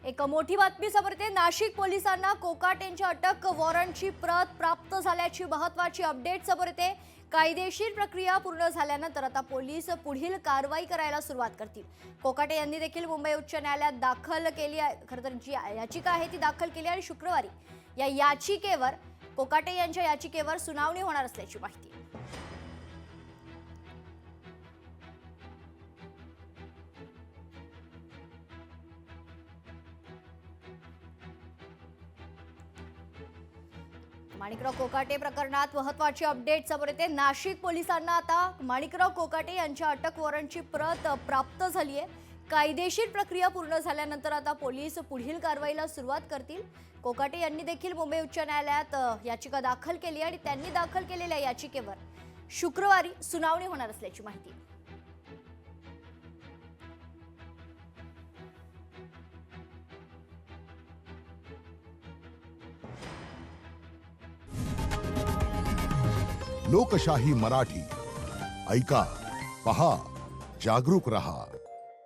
एक मोठी बातमी समोर येते। नाशिक पोलिसांना कोकाटेंच्या अटक वॉरंटची प्रत प्राप्त झाल्याची महत्त्वाची अपडेट समोर येते। कायदेशीर प्रक्रिया पूर्ण झाल्यानंतर आता पोलीस पुढील कारवाई करायला सुरुवात करतील। कोकाटे यांनी देखील मुंबई उच्च न्यायालयात दाखल केली खरं तर जी याचिका आहे ती दाखल केली आणि शुक्रवारी या याचिकेवर कोकाटे यांच्या याचिकेवर सुनावणी होणार असल्याची माहिती। माणिकराव कोकाटे प्रकरणात महत्त्वाची अपडेट समोर येते। नाशिक पोलिसांना आता माणिकराव कोकाटे यांच्या अटक वॉरंटची प्रत प्राप्त झाली आहे। कायदेशीर प्रक्रिया पूर्ण झाल्यानंतर आता पोलीस पुढील कारवाईला सुरुवात करतील। कोकाटे यांनी देखील मुंबई उच्च न्यायालयात याचिका दाखल केली आणि त्यांनी दाखल केलेल्या याचिकेवर शुक्रवारी सुनावणी होणार असल्याची माहिती। लोकशाही मराठी ऐका, पहा, जागरूक रहा।